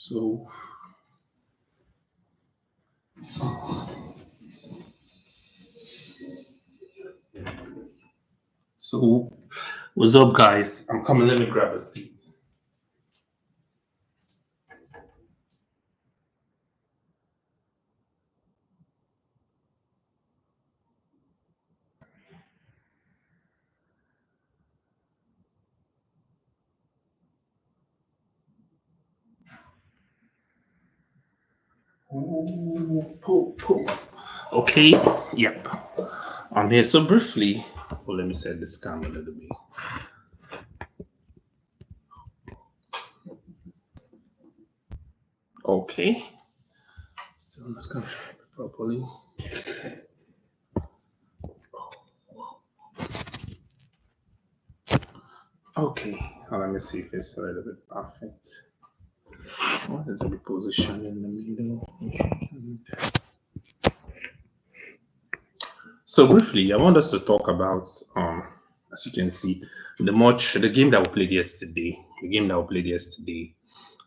So, so, what's up, guys? I'm coming. Let me grab a seat. Okay, yep. I'm here. So briefly, well, let me set this camera a little bit. Okay, still not configured properly. Okay, let me see if it's a little bit perfect. What is the position in the middle? So briefly, I want us to talk about, as you can see, the game that we played yesterday,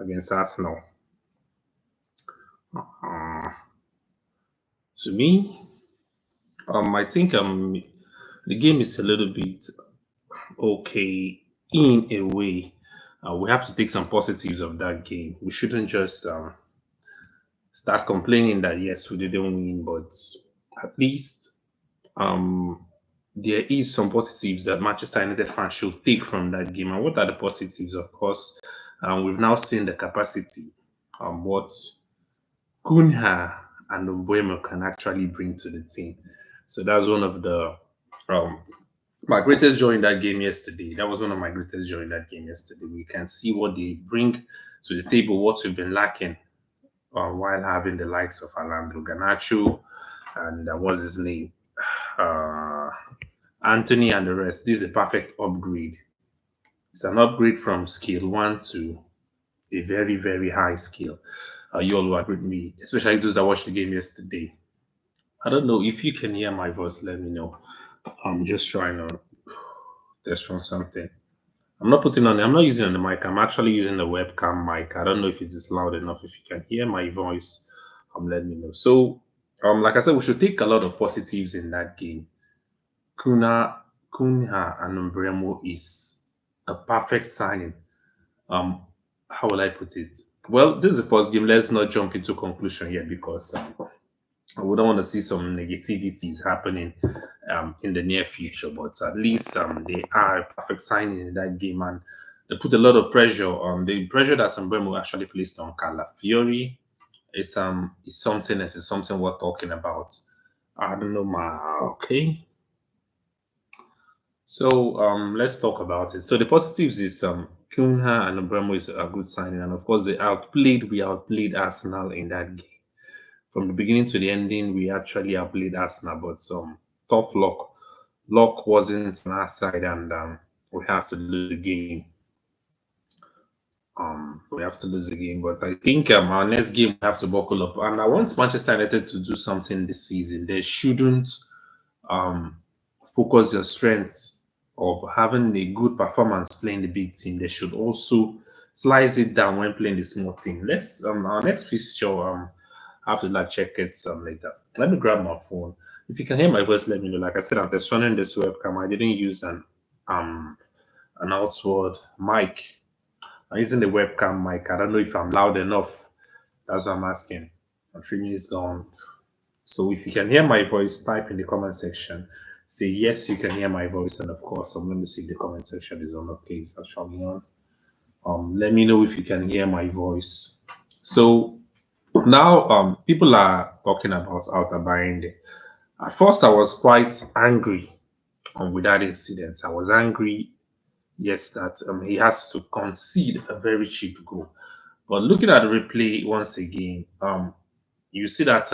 against Arsenal. Uh, to me, I think the game is a little bit okay in a way. We have to take some positives of that game. We shouldn't just start complaining that yes, we didn't win, but at least um, there is some positives that Manchester United fans should take from that game. And what are the positives? Of course, we've now seen the capacity, what Cunha and Mbuemo can actually bring to the team. So that's one of the um, my greatest joy in that game yesterday. That was one of my greatest joy in that game yesterday. We can see what they bring to the table, what we've been lacking while having the likes of Alejandro Garnacho and what's his name, uh, Anthony and the rest. This is a perfect upgrade. It's an upgrade from skill one to a very, very high skill. You all will agree with me, especially those that watched the game yesterday. I don't know if you can hear my voice. Let me know. I'm just trying to test on something. I'm not putting on. I'm not using on the mic. I'm actually using the webcam mic. I don't know if it is loud enough. If you can hear my voice, let me know. So, like I said, we should take a lot of positives in that game. Kuna, Cunha, and Umbremo is a perfect signing. Um, how will I put it? Well, this is the first game. Let's not jump into conclusion yet because we don't want to see some negativities happening in the near future. But at least they are a perfect signing in that game, and they put a lot of pressure on the pressure that Sambremo actually placed on Calafiori. Is something else. Is something worth talking about. I don't know, ma. Okay, so let's talk about it. So the positives is Cunha and Umbremo is a good signing, and of course we outplayed Arsenal in that game. From the beginning to the ending, we actually outplayed Arsenal, but some tough luck. Luck wasn't on our side, and we have to lose the game. We have to lose the game, but I think our next game we have to buckle up. And I want Manchester United to do something this season. They shouldn't um, focus their strengths of having a good performance playing the big team. They should also slice it down when playing the small team. Let's our next fixture. I have to like check it later. Let me grab my phone. If you can hear my voice, let me know. Like I said, I'm just running this webcam. I didn't use um an outward mic. I'm using the webcam mic. I don't know if I'm loud enough. That's what I'm asking. 3 minutes gone. So if you can hear my voice, type in the comment section. Say yes, you can hear my voice, and of course, I'm going to see if the comment section is on. Okay, it's actually on. Let me know if you can hear my voice. So now, people are talking about Alta Bayende. At first, I was quite angry with that incident. I was angry, yes, that he has to concede a very cheap goal. But looking at the replay once again, you see that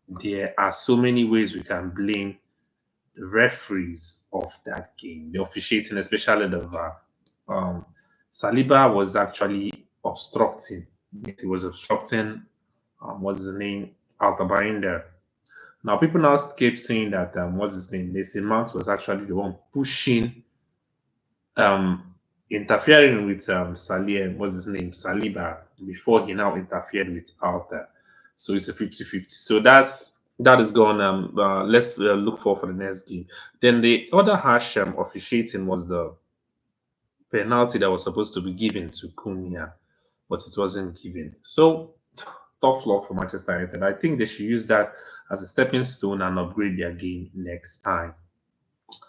there are so many ways we can blame the referees of that game, the officiating, especially the VAR. Um, Saliba was actually obstructing. He was obstructing, what's his name, Altabainda. Now, people now keep saying that, what's his name, Mason Mount was actually the one pushing um, interfering with what's his name, Saliba, before he now interfered with Alta. So it's a 50-50. So that is gone. Let's look for the next game. Then the other harsh officiating was the penalty that was supposed to be given to Cunha, but it wasn't given. So tough luck for Manchester United. I think they should use that as a stepping stone and upgrade their game next time.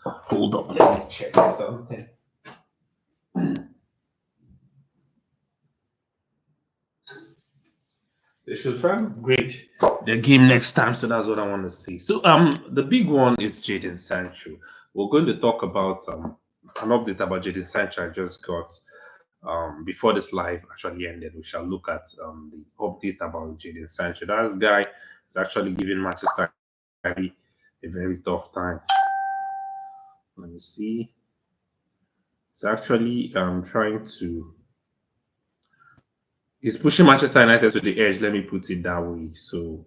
Hold up, let me check something. They should try and upgrade their game next time. So that's what I want to see. So the big one is Jadon Sancho. We're going to talk about an update about Jadon Sancho I just got before this live actually ended. We shall look at the update about Jadon Sancho. That guy is actually giving Manchester United a very tough time. Let me see. It's actually trying to. He's pushing Manchester United to the edge. Let me put it that way. So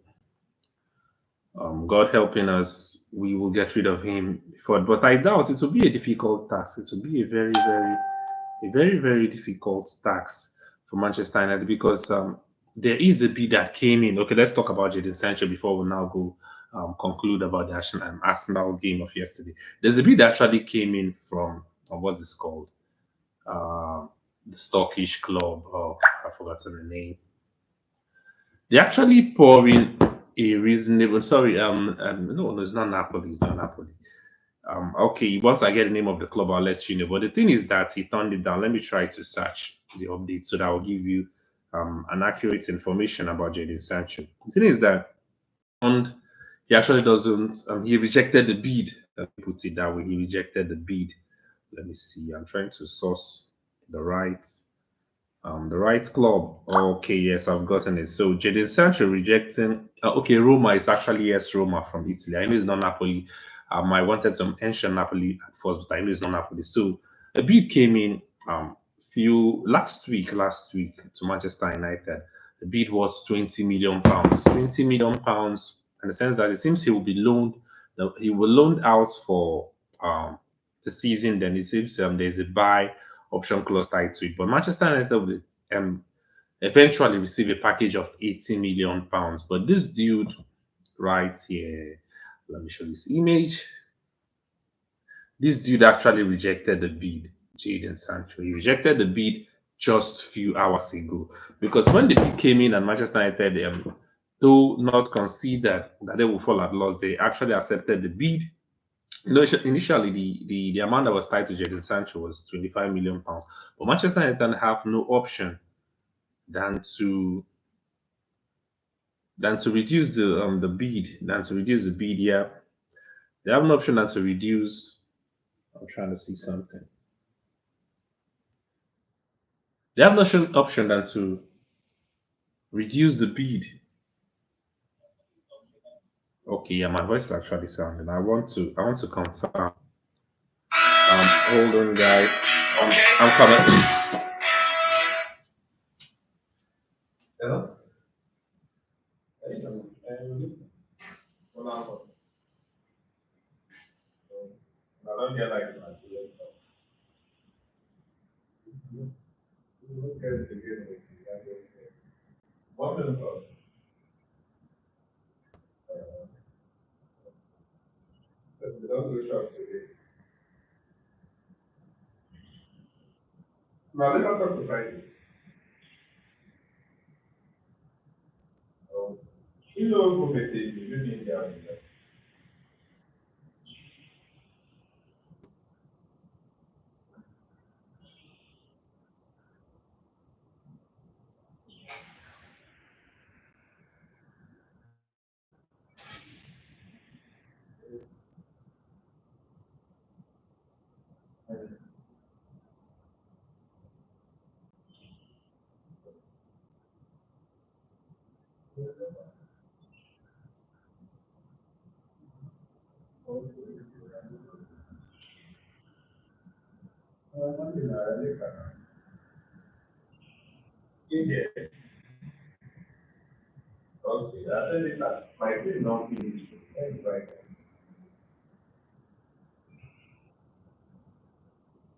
God helping us, we will get rid of him before. But I doubt it will be a difficult task. It will be a very difficult task for Manchester United because there is a bid that came in. Okay, let's talk about Jadon Sancho before we now go conclude about the Arsenal game of yesterday. There's a bid that actually came in from what's this called? Uh, the Stockish club. Oh, I've forgotten the name. They actually pour in a reasonable. Sorry, no, it's not Napoli. It's not Napoli. Okay, once I get the name of the club, I'll let you know. But the thing is that he turned it down. Let me try to search the update so that I'll give you an accurate information about Jadon Sancho. The thing is that and he actually doesn't. He rejected the bid. Let me put it that way. He rejected the bid. Let me see. I'm trying to source the right club. Okay, yes, I've gotten it. So Jadon Sancho rejecting. Okay, Roma is actually yes, Roma from Italy. I know it's not Napoli. I wanted to mention Napoli at first, but I know it's not Napoli. So a bid came in few last week to Manchester United. The bid was 20 million pounds. 20 million pounds in the sense that it seems he will be loaned. He will loaned out for um, the season. Then it seems there's a buy option clause tied to it. But Manchester United will eventually receive a package of 80 million pounds. But this dude right here, let me show this image. This dude actually rejected the bid, Jadon Sancho. He rejected the bid just few hours ago because when the bid came in and Manchester United, though not considered that they will fall at loss, they actually accepted the bid. Initially, the amount that was tied to Jadon Sancho was 25 million pounds, but Manchester United have no option than to reduce the bid. Yeah, they have an option than to reduce. I'm trying to see something. They have no option than to reduce the bid. Okay, yeah, my voice is actually sounding. I want to confirm. Hold on, guys. I'm coming. Hello? I don't get like one minute. Don't do shop today. Now let us talk to Friday. You know who message you didn't get. Yeah. Okay, I said it that my thing not finish. Right.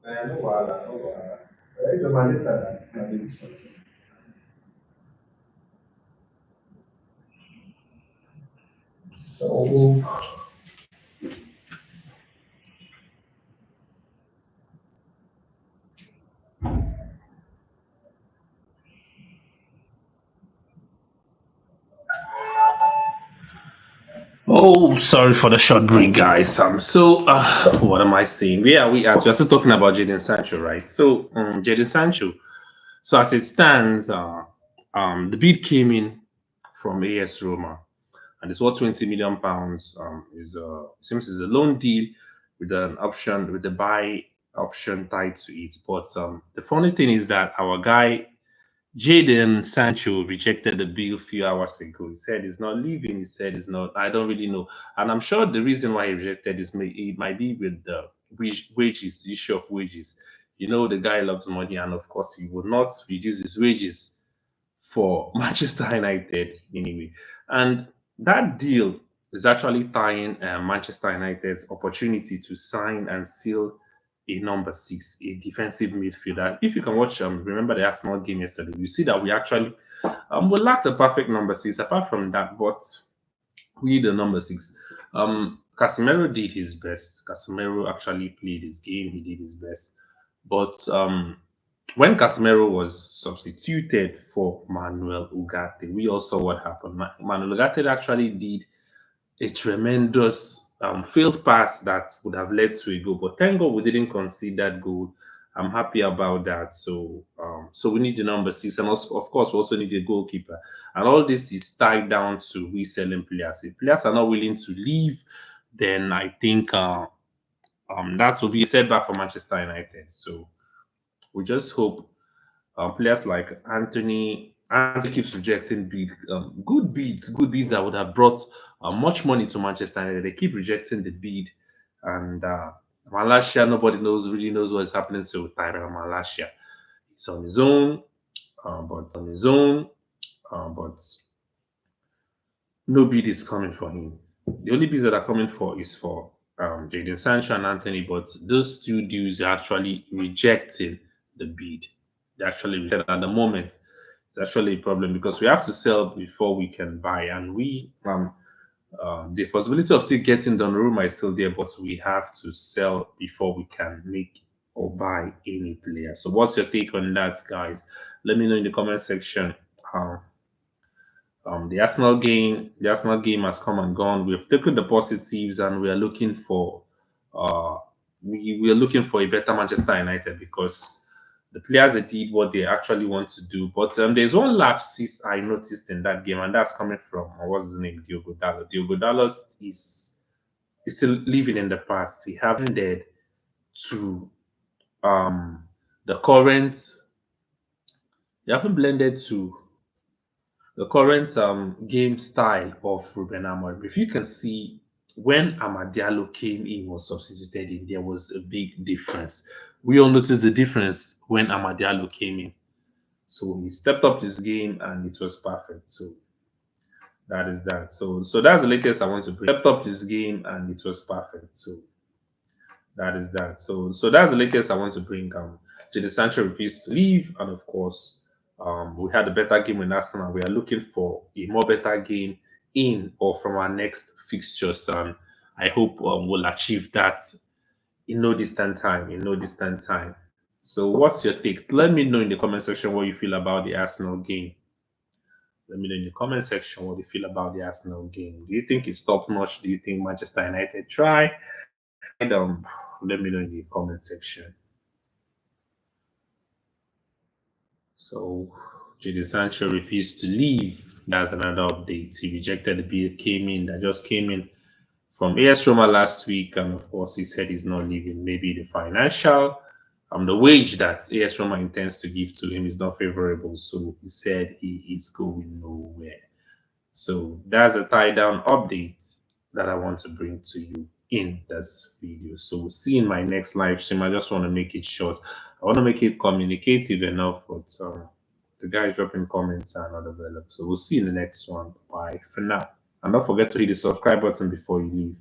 No wahala, no wahala. It's a Manchester that maybe something. So, Oh, sorry for the short break, guys. What am I saying? Yeah, we are. We're still talking about Jadon Sancho, right? Jadon Sancho. So, as it stands, the bid came in from AS Roma, and it's worth 20 million pounds. Is seems is a loan deal with an option with the buy option tied to it. But the funny thing is that our guy Jadon Sancho rejected the bill a few hours ago. He said he's not leaving. He said he's not. I don't really know, and I'm sure the reason why he rejected it might be with the wages, the issue of wages. You know, the guy loves money, and of course, he would not reduce his wages for Manchester United anyway. And that deal is actually tying Manchester United's opportunity to sign and seal a number six, a defensive midfielder. If you can watch, remember the Arsenal game yesterday, you see that we actually we lack the perfect number six. Apart from that, but we need a number six. Casemiro did his best. Casemiro actually played his game. He did his best, but when Casemiro was substituted for Manuel Ugarte, we all saw what happened. Manuel Ugarte actually did a tremendous failed pass that would have led to a goal, but thank God we didn't concede that goal. I'm happy about that. So we need the number six, and also, of course, we also need a goalkeeper. And all this is tied down to reselling players. If players are not willing to leave, then I think that will be a setback for Manchester United. So we just hope players like Anthony keeps rejecting good bids that would have brought much money to Manchester United. They keep rejecting the bid, and Malaysia, nobody really knows what is happening to Tyrell Malaysia. He's on his own, but no bid is coming for him. The only bids that are coming for is for Jadon Sancho and Anthony, but those two dudes are actually rejecting the bid. They actually rejected at the moment. It's actually a problem because we have to sell before we can buy, and the possibility of still getting Donnarumma is still there, but we have to sell before we can make or buy any player. So, what's your take on that, guys? Let me know in the comment section. Um, the Arsenal game has come and gone. We've taken the positives, and we are looking for uh, we are looking for a better Manchester United because the players they did what they actually want to do. But there's one lapse I noticed in that game, and that's coming from what's his name, Diogo Dallo. Diogo Dallo is still living in the past. He haven't dared to um the current. He haven't blended to the current game style of Ruben Amorim. If you can see, when Amad Diallo came in, was substituted in, there was a big difference. We all noticed the difference when Amad Diallo came in. So he stepped up his game and it was perfect. So that is that. So that's the latest I want to bring. Stepped up his game and it was perfect. So that is that. So that's the latest I want to bring. Jadon Sancho refused to leave, and of course, we had a better game with Arsenal. We are looking for a more better game in or from our next fixtures, and I hope we'll achieve that in no distant time. In no distant time. So, what's your take? Let me know in the comment section what you feel about the Arsenal game. Let me know in the comment section what you feel about the Arsenal game. Do you think it's top notch? Do you think Manchester United try? Let me know in the comment section. So Jadon Sancho refused to leave. That's another update. He rejected the bid that just came in from AS Roma last week, and of course he said he's not leaving. Maybe the wage that AS Roma intends to give to him is not favorable, so he said he is going nowhere. So that's a tie down update that I want to bring to you in this video. So we'll see in my next live stream. I just want to make it short. I want to make it communicative enough, but the guys dropping comments are not available. So we'll see in the next one. Bye for now. And don't forget to hit the subscribe button before you leave.